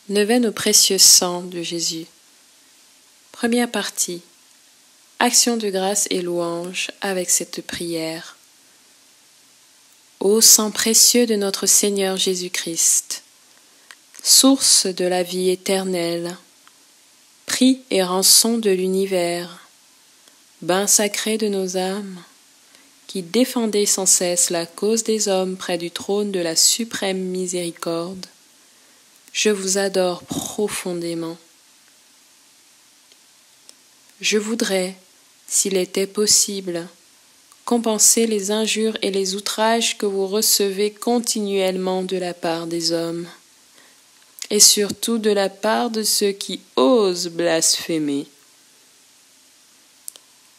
Neuvaine au précieux sang de Jésus. Première partie. Action de grâce et louange avec cette prière. Ô sang précieux de notre Seigneur Jésus-Christ, source de la vie éternelle, prix et rançon de l'univers, bain sacré de nos âmes, qui défendez sans cesse la cause des hommes près du trône de la suprême miséricorde, je vous adore profondément. Je voudrais, s'il était possible, compenser les injures et les outrages que vous recevez continuellement de la part des hommes, et surtout de la part de ceux qui osent blasphémer.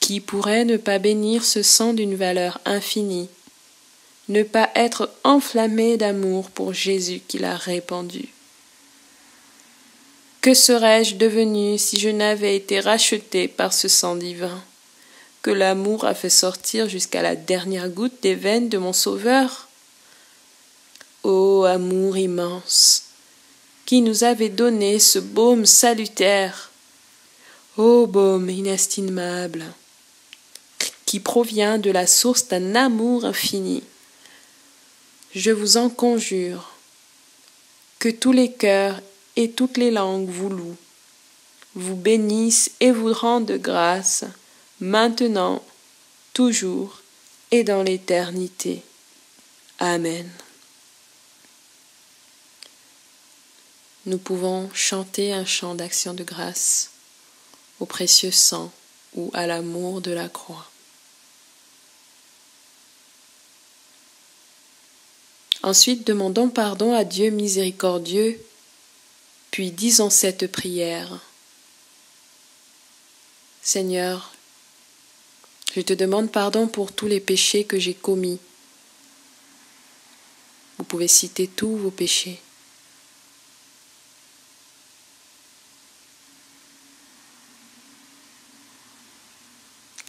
Qui pourrait ne pas bénir ce sang d'une valeur infinie, ne pas être enflammé d'amour pour Jésus qui l'a répandu? Que serais-je devenu si je n'avais été racheté par ce sang divin, que l'amour a fait sortir jusqu'à la dernière goutte des veines de mon Sauveur? Ô amour immense, qui nous avait donné ce baume salutaire, ô baume inestimable, qui provient de la source d'un amour infini. Je vous en conjure, que tous les cœurs et toutes les langues vous louent, vous bénissent et vous rendent grâce, maintenant, toujours et dans l'éternité. Amen. Nous pouvons chanter un chant d'action de grâce au précieux sang ou à l'amour de la croix. Ensuite, demandons pardon à Dieu miséricordieux, puis disons cette prière. Seigneur, je te demande pardon pour tous les péchés que j'ai commis. Vous pouvez citer tous vos péchés.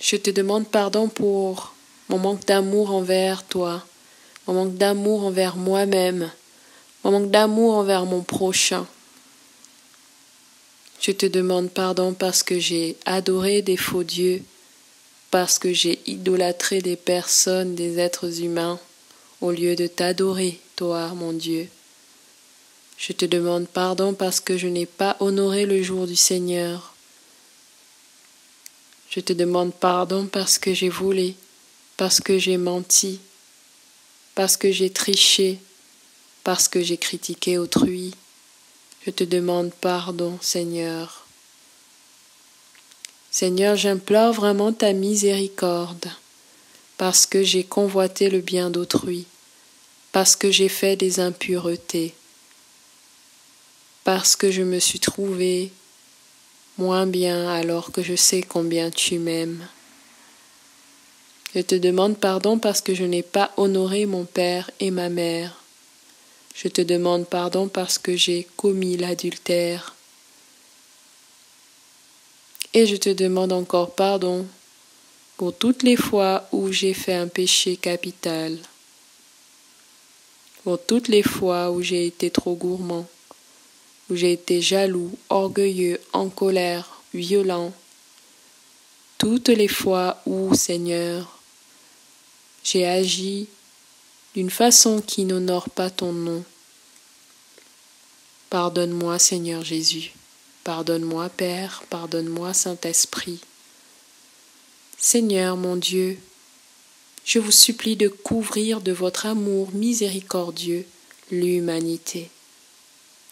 Je te demande pardon pour mon manque d'amour envers toi, mon manque d'amour envers moi-même, mon manque d'amour envers mon prochain. Je te demande pardon parce que j'ai adoré des faux dieux, parce que j'ai idolâtré des personnes, des êtres humains, au lieu de t'adorer, toi, mon Dieu. Je te demande pardon parce que je n'ai pas honoré le jour du Seigneur. Je te demande pardon parce que j'ai volé, parce que j'ai menti, parce que j'ai triché, parce que j'ai critiqué autrui. Je te demande pardon, Seigneur. Seigneur, j'implore vraiment ta miséricorde, parce que j'ai convoité le bien d'autrui, parce que j'ai fait des impuretés, parce que je me suis trouvé moins bien alors que je sais combien tu m'aimes. Je te demande pardon parce que je n'ai pas honoré mon père et ma mère. Je te demande pardon parce que j'ai commis l'adultère. Et je te demande encore pardon pour toutes les fois où j'ai fait un péché capital, pour toutes les fois où j'ai été trop gourmand, où j'ai été jaloux, orgueilleux, en colère, violent, toutes les fois où, Seigneur, j'ai agi d'une façon qui n'honore pas ton nom. Pardonne-moi, Seigneur Jésus. Pardonne-moi, Père. Pardonne-moi, Saint-Esprit. Seigneur, mon Dieu, je vous supplie de couvrir de votre amour miséricordieux l'humanité,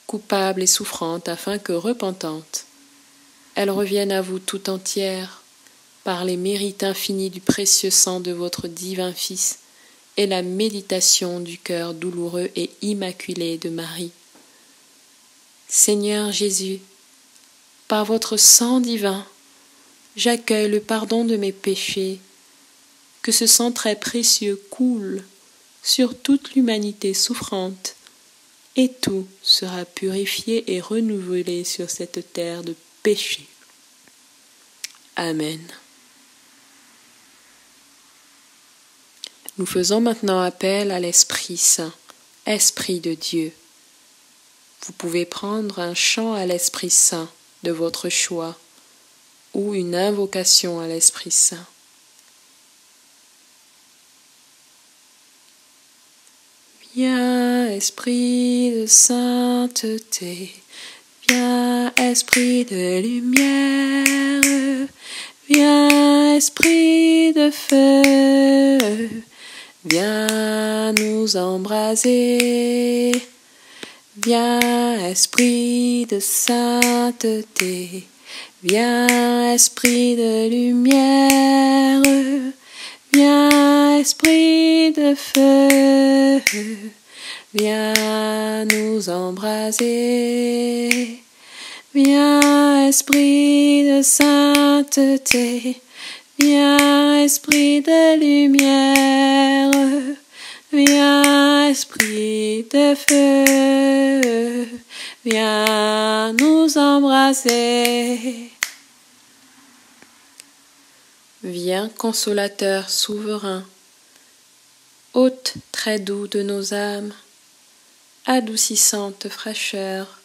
coupable et souffrante, afin que, repentante, elle revienne à vous tout entière par les mérites infinis du précieux sang de votre divin Fils et la méditation du cœur douloureux et immaculé de Marie. Seigneur Jésus, par votre sang divin, j'accueille le pardon de mes péchés, que ce sang très précieux coule sur toute l'humanité souffrante, et tout sera purifié et renouvelé sur cette terre de péché. Amen. Nous faisons maintenant appel à l'Esprit Saint, Esprit de Dieu. Vous pouvez prendre un chant à l'Esprit Saint de votre choix ou une invocation à l'Esprit Saint. Viens, Esprit de sainteté, viens, Esprit de lumière, viens, Esprit de feu, viens nous embraser. Viens, Esprit de sainteté, viens, Esprit de lumière, viens, Esprit de feu, viens nous embraser. Viens, Esprit de sainteté, viens, Esprit de lumière, viens, Esprit de feu, viens nous embraser. Viens, consolateur souverain, hôte très doux de nos âmes, adoucissante fraîcheur,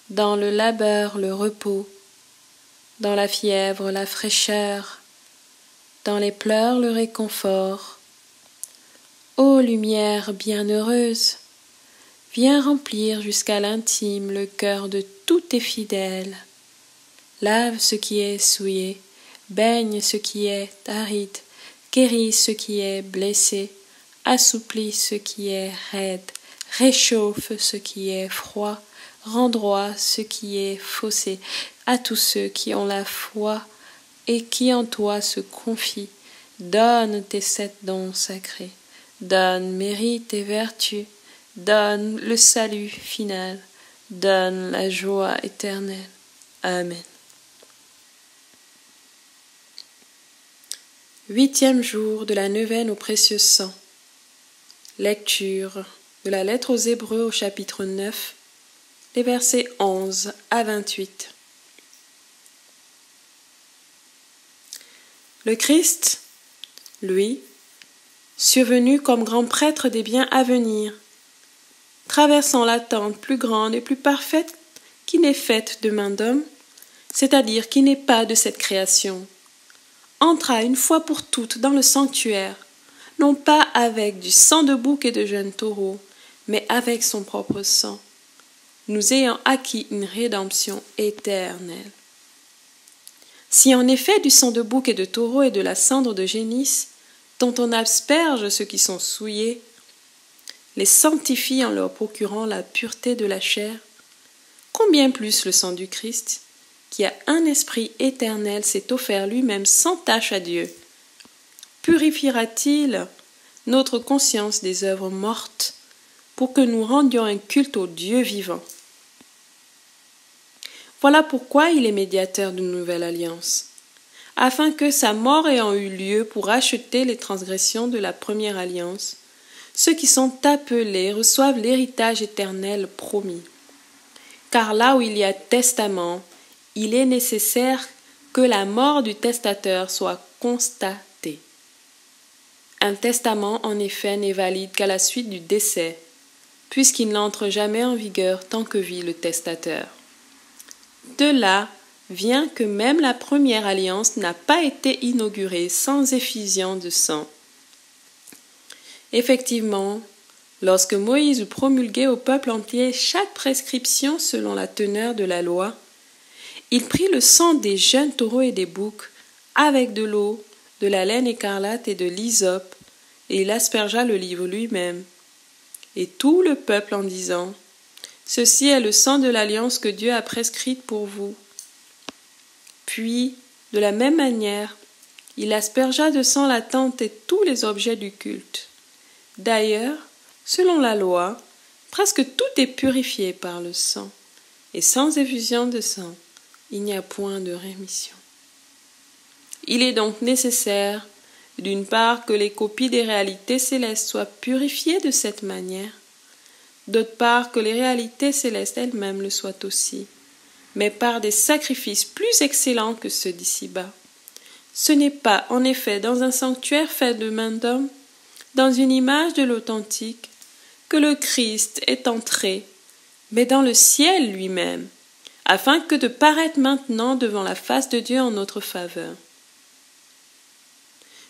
dans le labeur le repos, dans la fièvre la fraîcheur, dans les pleurs le réconfort. Ô lumière bienheureuse, viens remplir jusqu'à l'intime le cœur de tous tes fidèles. Lave ce qui est souillé, baigne ce qui est aride, guéris ce qui est blessé, assouplis ce qui est raide, réchauffe ce qui est froid, rends droit ce qui est faussé à tous ceux qui ont la foi et qui en toi se confient. Donne tes 7 dons sacrés. Donne mérite et vertu, donne le salut final, donne la joie éternelle. Amen. 8e jour de la neuvaine au précieux sang. Lecture de la lettre aux Hébreux au chapitre 9, les versets 11 à 28. Le Christ, lui, survenu comme grand prêtre des biens à venir, traversant l'attente plus grande et plus parfaite qui n'est faite de main d'homme, c'est-à-dire qui n'est pas de cette création, entra une fois pour toutes dans le sanctuaire, non pas avec du sang de bouc et de jeunes taureaux, mais avec son propre sang, nous ayant acquis une rédemption éternelle. Si en effet du sang de bouc et de taureau et de la cendre de génisse, dont on asperge ceux qui sont souillés, les sanctifie en leur procurant la pureté de la chair, combien plus le sang du Christ, qui a un esprit éternel, s'est offert lui-même sans tache à Dieu, purifiera-t-il notre conscience des œuvres mortes pour que nous rendions un culte au Dieu vivant? Voilà pourquoi il est médiateur d'une nouvelle alliance, afin que, sa mort ayant eu lieu pour racheter les transgressions de la première alliance, ceux qui sont appelés reçoivent l'héritage éternel promis. Car là où il y a testament, il est nécessaire que la mort du testateur soit constatée. Un testament, en effet, n'est valide qu'à la suite du décès, puisqu'il n'entre jamais en vigueur tant que vit le testateur. De là vient que même la première alliance n'a pas été inaugurée sans effusion de sang. Effectivement, lorsque Moïse eut promulgué au peuple entier chaque prescription selon la teneur de la loi, il prit le sang des jeunes taureaux et des boucs, avec de l'eau, de la laine écarlate et de l'hysope, et il aspergea le livre lui-même. Et tout le peuple en disant: Ceci est le sang de l'alliance que Dieu a prescrite pour vous. Puis, de la même manière, il aspergea de sang la tente et tous les objets du culte. D'ailleurs, selon la loi, presque tout est purifié par le sang, et sans effusion de sang, il n'y a point de rémission. Il est donc nécessaire, d'une part, que les copies des réalités célestes soient purifiées de cette manière, d'autre part, que les réalités célestes elles-mêmes le soient aussi, mais par des sacrifices plus excellents que ceux d'ici-bas. Ce n'est pas, en effet, dans un sanctuaire fait de main d'homme, dans une image de l'authentique, que le Christ est entré, mais dans le ciel lui-même, afin que de paraître maintenant devant la face de Dieu en notre faveur.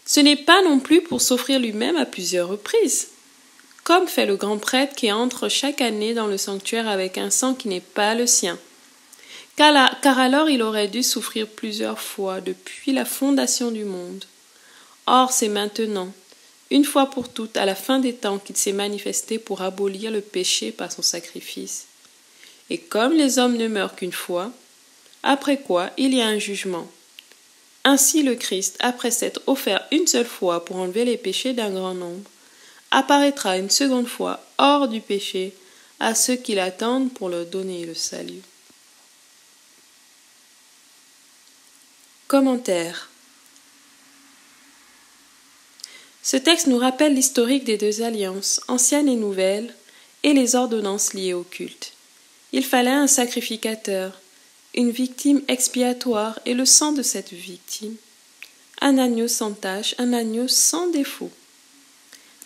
Ce n'est pas non plus pour s'offrir lui-même à plusieurs reprises, comme fait le grand prêtre qui entre chaque année dans le sanctuaire avec un sang qui n'est pas le sien, car alors il aurait dû souffrir plusieurs fois depuis la fondation du monde. Or c'est maintenant, une fois pour toutes, à la fin des temps, qu'il s'est manifesté pour abolir le péché par son sacrifice. Et comme les hommes ne meurent qu'une fois, après quoi il y a un jugement. Ainsi le Christ, après s'être offert une seule fois pour enlever les péchés d'un grand nombre, apparaîtra une seconde fois hors du péché à ceux qui l'attendent pour leur donner le salut. Commentaire. Ce texte nous rappelle l'historique des deux alliances, ancienne et nouvelle, et les ordonnances liées au culte. Il fallait un sacrificateur, une victime expiatoire et le sang de cette victime, un agneau sans tache, un agneau sans défaut.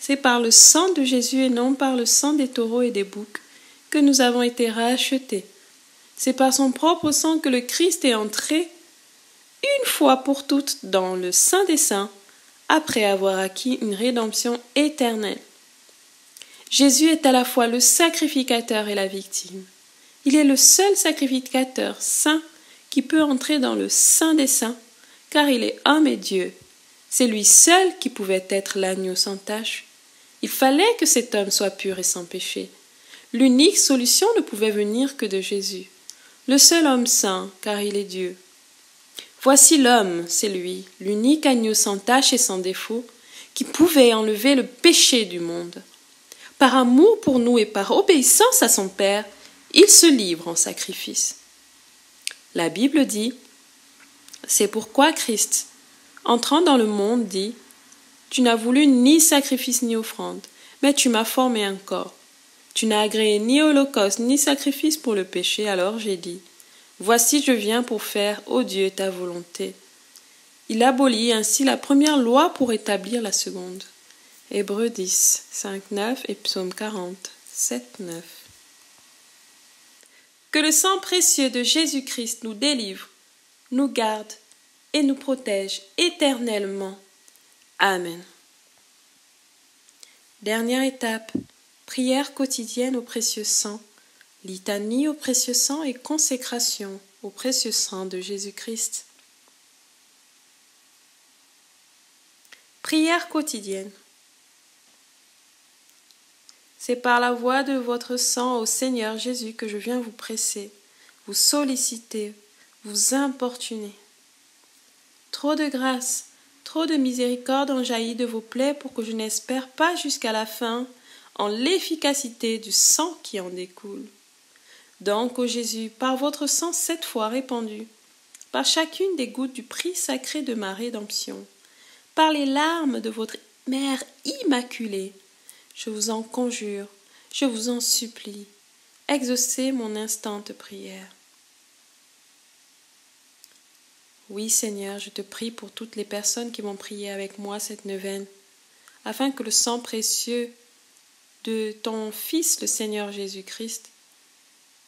C'est par le sang de Jésus et non par le sang des taureaux et des boucs que nous avons été rachetés. C'est par son propre sang que le Christ est entré une fois pour toutes dans le Saint des Saints, après avoir acquis une rédemption éternelle. Jésus est à la fois le sacrificateur et la victime. Il est le seul sacrificateur saint qui peut entrer dans le Saint des Saints, car il est homme et Dieu. C'est lui seul qui pouvait être l'agneau sans tache. Il fallait que cet homme soit pur et sans péché. L'unique solution ne pouvait venir que de Jésus, le seul homme saint, car il est Dieu. Voici l'homme, c'est lui, l'unique agneau sans tache et sans défaut, qui pouvait enlever le péché du monde. Par amour pour nous et par obéissance à son Père, il se livre en sacrifice. La Bible dit, c'est pourquoi Christ, entrant dans le monde, dit, « Tu n'as voulu ni sacrifice ni offrande, mais tu m'as formé un corps. Tu n'as agréé ni holocauste ni sacrifice pour le péché, alors j'ai dit, voici je viens pour faire, ô Dieu, ta volonté. » Il abolit ainsi la première loi pour établir la seconde. Hébreux 10, 5, 9 et Psaume 40, 7, 9. Que le sang précieux de Jésus-Christ nous délivre, nous garde et nous protège éternellement. Amen. Dernière étape, prière quotidienne au précieux sang, litanie au précieux sang et consécration au précieux sang de Jésus-Christ. Prière quotidienne. C'est par la voie de votre sang au Seigneur Jésus que je viens vous presser, vous solliciter, vous importuner. Trop de grâce, trop de miséricorde ont jailli de vos plaies pour que je n'espère pas jusqu'à la fin en l'efficacité du sang qui en découle. Donc, ô Jésus, par votre sang 7 fois répandu, par chacune des gouttes du prix sacré de ma rédemption, par les larmes de votre Mère immaculée, je vous en conjure, je vous en supplie, exaucez mon instante prière. Oui, Seigneur, je te prie pour toutes les personnes qui vont prier avec moi cette neuvaine, afin que le sang précieux de ton Fils, le Seigneur Jésus-Christ,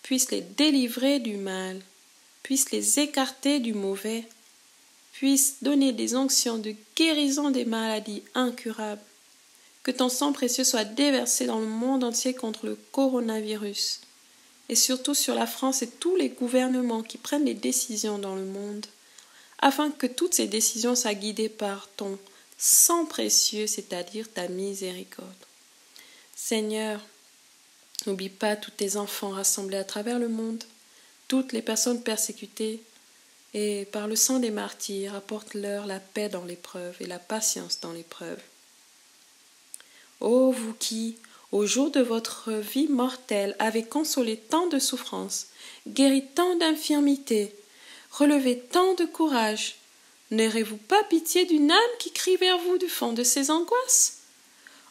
puisse les délivrer du mal, puisse les écarter du mauvais, puisse donner des onctions de guérison des maladies incurables. Que ton sang précieux soit déversé dans le monde entier contre le coronavirus, et surtout sur la France et tous les gouvernements qui prennent les décisions dans le monde, afin que toutes ces décisions soient guidées par ton sang précieux, c'est-à-dire ta miséricorde. Seigneur, n'oublie pas tous tes enfants rassemblés à travers le monde, toutes les personnes persécutées, et par le sang des martyrs, apporte-leur la paix dans l'épreuve et la patience dans l'épreuve. Ô vous qui, au jour de votre vie mortelle, avez consolé tant de souffrances, guéri tant d'infirmités, relevé tant de courage, n'aurez-vous pas pitié d'une âme qui crie vers vous du fond de ses angoisses?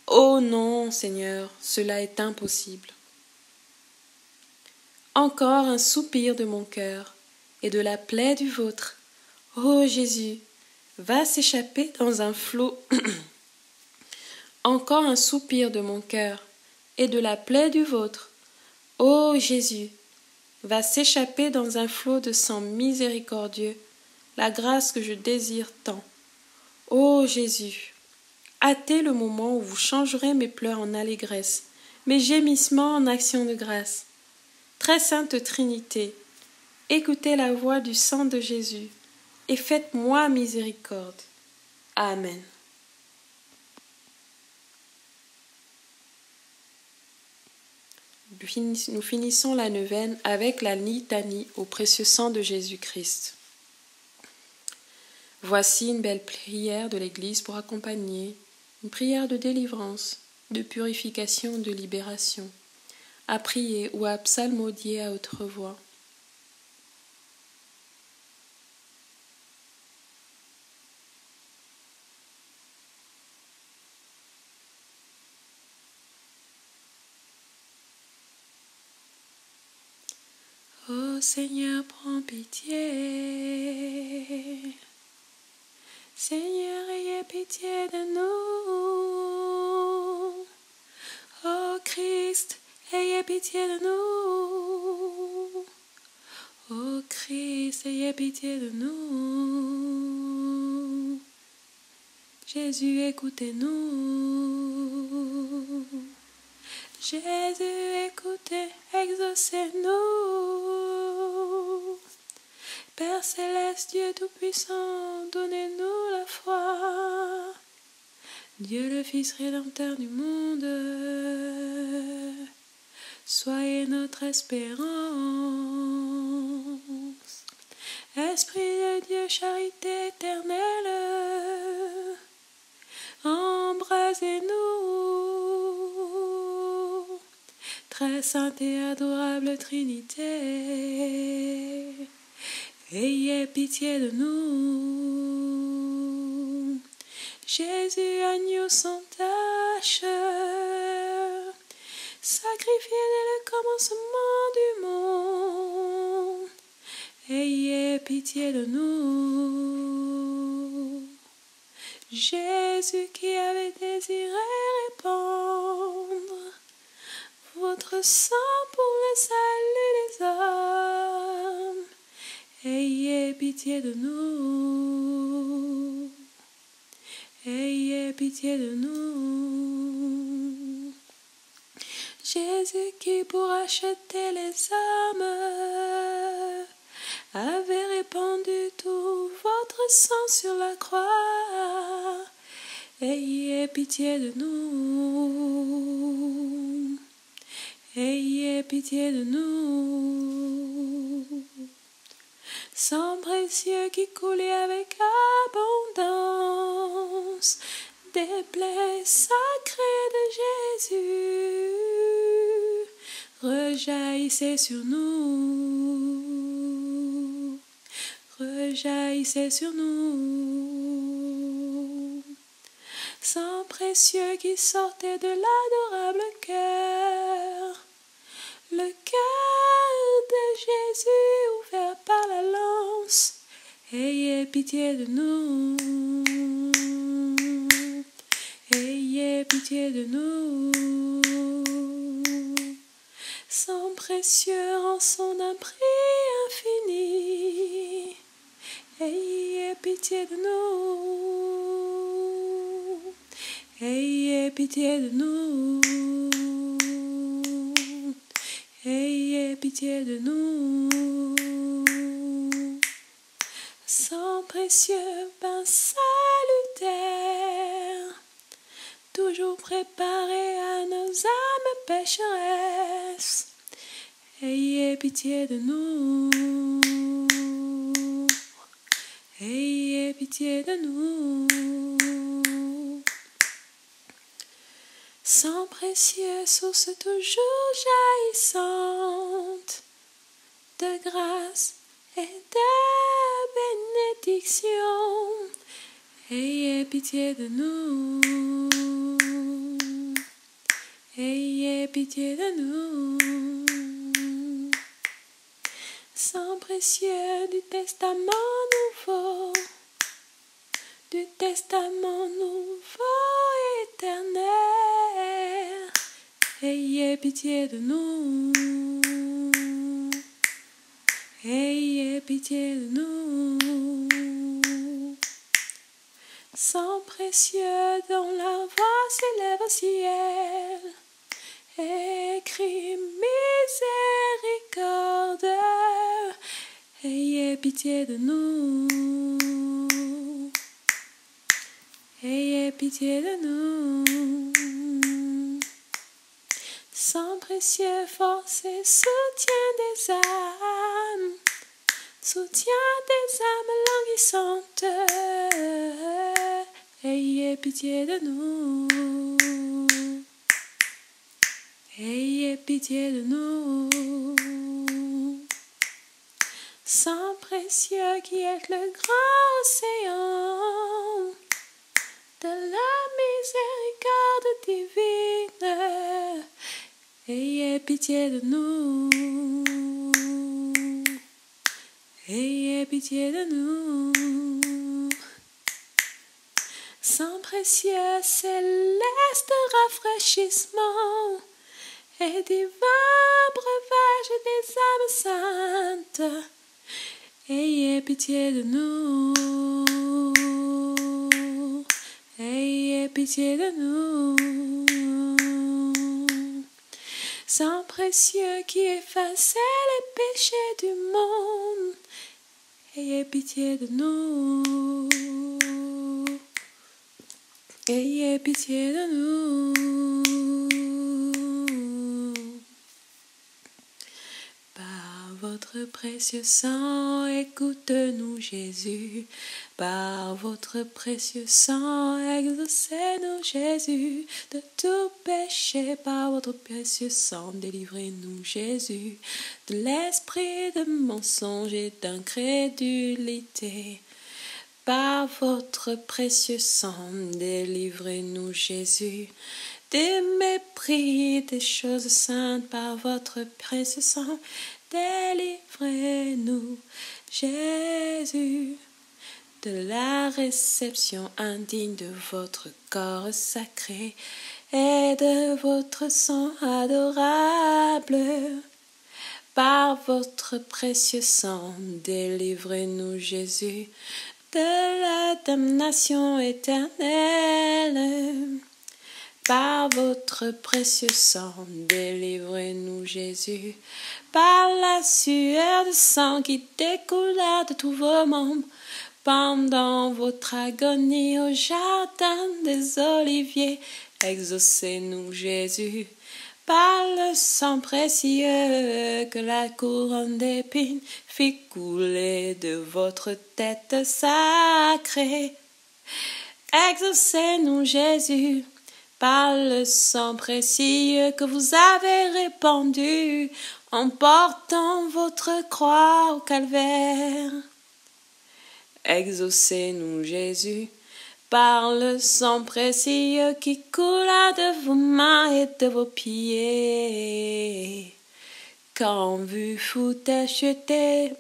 Oh non, Seigneur, cela est impossible. Encore un soupir de mon cœur et de la plaie du vôtre. Ô Jésus, va s'échapper dans un flot. Encore un soupir de mon cœur et de la plaie du vôtre. Ô Jésus, va s'échapper dans un flot de sang miséricordieux la grâce que je désire tant. Ô Jésus, hâtez le moment où vous changerez mes pleurs en allégresse, mes gémissements en actions de grâce. Très sainte Trinité, écoutez la voix du sang de Jésus et faites-moi miséricorde. Amen. Nous finissons la neuvaine avec la litanie au précieux sang de Jésus-Christ. Voici une belle prière de l'Église pour accompagner une prière de délivrance, de purification, de libération, à prier ou à psalmodier à haute voix. Ô Seigneur, prends pitié. Seigneur, ayez pitié de nous. Ô Christ, ayez pitié de nous. Ô Christ, ayez pitié de nous. Jésus, écoutez-nous. Jésus, écoutez, exaucez-nous. Père céleste, Dieu tout-puissant, donnez-nous la foi. Dieu le Fils rédempteur du monde, soyez notre espérance. Esprit de Dieu, charité éternelle, embrasez-nous. Très sainte et adorable Trinité, ayez pitié de nous. Jésus, agneau sans tache, sacrifié dès le commencement du monde, ayez pitié de nous. Jésus qui avait désiré répandre votre sang pour le salut des hommes, ayez pitié de nous. Ayez pitié de nous. Jésus qui pour acheter les âmes avait répandu tout votre sang sur la croix, ayez pitié de nous. Ayez pitié de nous. Sang précieux qui coulait avec abondance des plaies sacrées de Jésus, rejaillissez sur nous, rejaillissez sur nous. Sang précieux qui sortait de l'adorable cœur, le cœur de Jésus ouvert par la lance, ayez pitié de nous. Ayez pitié de nous. Sang précieux, rançon d'un prix infini, ayez pitié de nous. Ayez pitié de nous. Ayez pitié de nous. Sang précieux, pain salutaire, toujours préparé à nos âmes pécheresses, ayez pitié de nous. Ayez pitié de nous. Sang précieux, source toujours jaillissante de grâce et de bénédiction, ayez pitié de nous. Ayez pitié de nous. Sang précieux du testament nouveau, du testament nouveau éternel, ayez pitié de nous. Ayez pitié de nous. Sang précieux dont la voix s'élève au ciel, écris miséricorde, ayez pitié de nous. Ayez pitié de nous. Sang précieux, force et soutien des âmes, soutien des âmes languissantes, ayez pitié de nous. Ayez pitié de nous. Sang précieux qui est le grand océan de la miséricorde divine, ayez pitié de nous. Ayez pitié de nous. Sang précieux, céleste rafraîchissement et divin breuvage des âmes saintes, ayez pitié de nous. Ayez pitié de nous. Sang précieux qui effaçait les péchés du monde, ayez pitié de nous. Ayez pitié de nous. Par votre précieux sang, écoute-nous Jésus. Par votre précieux sang, exaucez-nous Jésus de tout péché. Par votre précieux sang, délivrez-nous Jésus de l'esprit de mensonge et d'incrédulité. Par votre précieux sang, délivrez-nous Jésus des mépris des choses saintes. Par votre précieux sang, délivrez-nous Jésus de la réception indigne de votre corps sacré et de votre sang adorable. Par votre précieux sang, délivrez-nous Jésus de la damnation éternelle. Par votre précieux sang, délivrez-nous Jésus, par la sueur de sang qui découla de tous vos membres, pendant votre agonie au jardin des Oliviers, exaucez-nous Jésus, par le sang précieux que la couronne d'épines fit couler de votre tête sacrée. Exaucez-nous Jésus, par le sang précieux que vous avez répandu en portant votre croix au calvaire. Exaucez-nous Jésus, par le sang précieux qui coula de vos mains et de vos pieds. Quand vous fûtes acheté,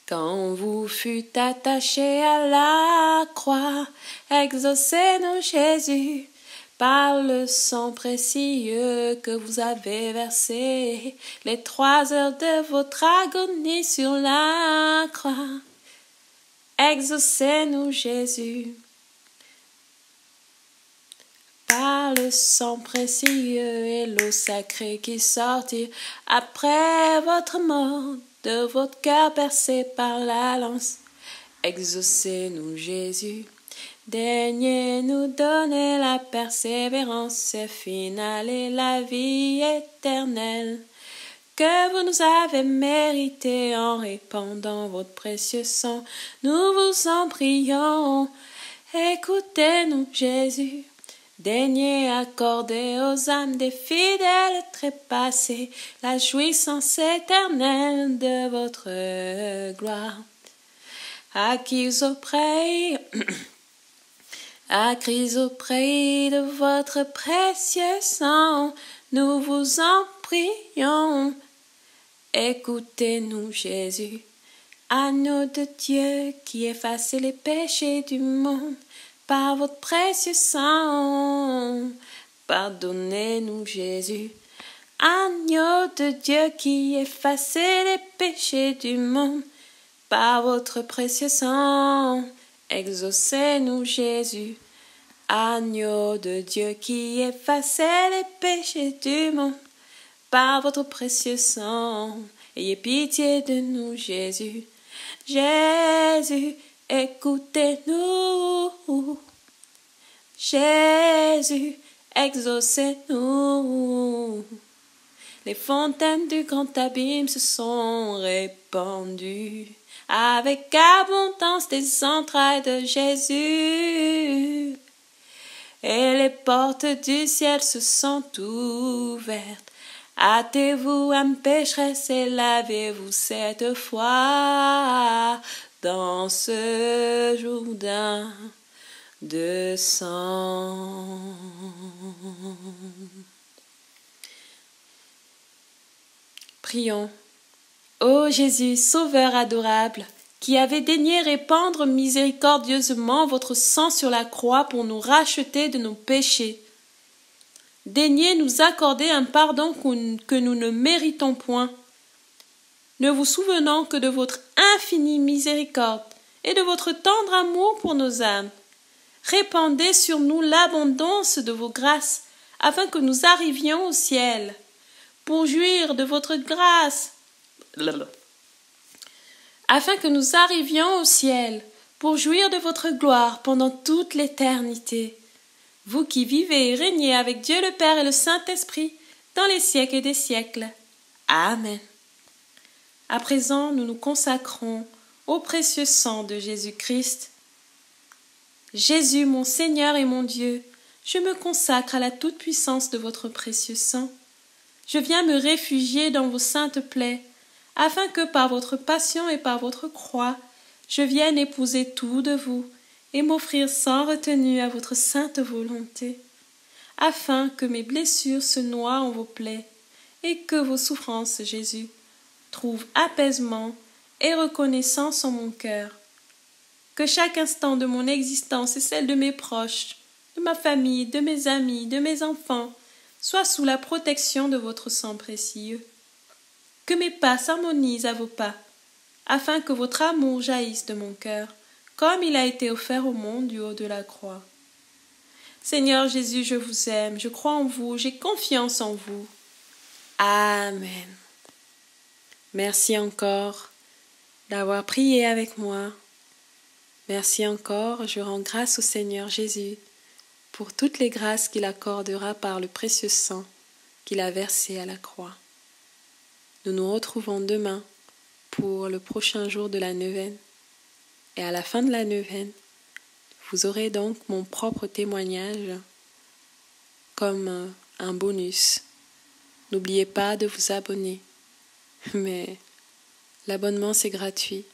quand vous fûtes attaché à la croix, exaucez-nous Jésus, par le sang précieux que vous avez versé les 3 heures de votre agonie sur la croix. Exaucez-nous Jésus, par le sang précieux et l'eau sacrée qui sortit après votre mort de votre cœur percé par la lance. Exaucez-nous Jésus, daignez nous donner la persévérance finale et la vie éternelle que vous nous avez mérité en répandant votre précieux sang. Nous vous en prions, écoutez-nous Jésus. Daignez accorder aux âmes des fidèles trépassés la jouissance éternelle de votre gloire. Acquis auprès de votre précieux sang, nous vous en prions. Écoutez-nous Jésus, agneau de Dieu qui effacez les péchés du monde. Par votre précieux sang, Pardonnez-nous, Jésus, agneau de Dieu qui effacez les péchés du monde. Par votre précieux sang, exaucez-nous, Jésus, agneau de Dieu qui effacez les péchés du monde. Par votre précieux sang, ayez pitié de nous, Jésus. Jésus, écoutez-nous. Jésus, exaucez-nous. Les fontaines du grand abîme se sont répandues avec abondance des entrailles de Jésus. Et les portes du ciel se sont ouvertes. Hâtez-vous, âme pécheresse, et lavez-vous cette fois dans ce Jourdain de sang. Prions. Ô Jésus, Sauveur adorable, qui avez daigné répandre miséricordieusement votre sang sur la croix pour nous racheter de nos péchés, daignez nous accorder un pardon que nous ne méritons point, ne vous souvenant que de votre infinie miséricorde et de votre tendre amour pour nos âmes. Répandez sur nous l'abondance de vos grâces, afin que nous arrivions au ciel, pour jouir de votre grâce, afin que nous arrivions au ciel, pour jouir de votre gloire pendant toute l'éternité. Vous qui vivez et régnez avec Dieu le Père et le Saint-Esprit, dans les siècles des siècles. Amen. À présent, nous nous consacrons au précieux sang de Jésus-Christ. Jésus, mon Seigneur et mon Dieu, je me consacre à la toute-puissance de votre précieux sang. Je viens me réfugier dans vos saintes plaies, afin que par votre passion et par votre croix, je vienne épouser tout de vous, et m'offrir sans retenue à votre sainte volonté, afin que mes blessures se noient en vos plaies, et que vos souffrances, Jésus, trouvent apaisement et reconnaissance en mon cœur. Que chaque instant de mon existence et celle de mes proches, de ma famille, de mes amis, de mes enfants, soit sous la protection de votre sang précieux. Que mes pas s'harmonisent à vos pas, afin que votre amour jaillisse de mon cœur, comme il a été offert au monde du haut de la croix. Seigneur Jésus, je vous aime, je crois en vous, j'ai confiance en vous. Amen. Merci encore d'avoir prié avec moi. Merci encore, je rends grâce au Seigneur Jésus pour toutes les grâces qu'il accordera par le précieux sang qu'il a versé à la croix. Nous nous retrouvons demain pour le prochain jour de la neuvaine. Et à la fin de la neuvaine, vous aurez donc mon propre témoignage comme un bonus. N'oubliez pas de vous abonner, mais l'abonnement c'est gratuit.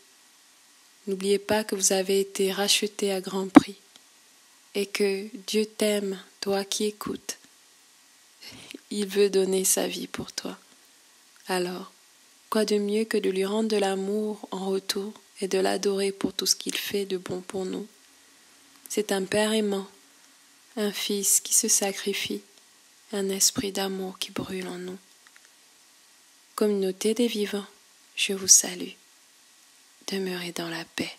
N'oubliez pas que vous avez été racheté à grand prix et que Dieu t'aime, toi qui écoutes. Il veut donner sa vie pour toi. Alors, quoi de mieux que de lui rendre de l'amour en retour et de l'adorer pour tout ce qu'il fait de bon pour nous. C'est un Père aimant, un Fils qui se sacrifie, un esprit d'amour qui brûle en nous. Communauté des vivants, je vous salue. Demeurez dans la paix.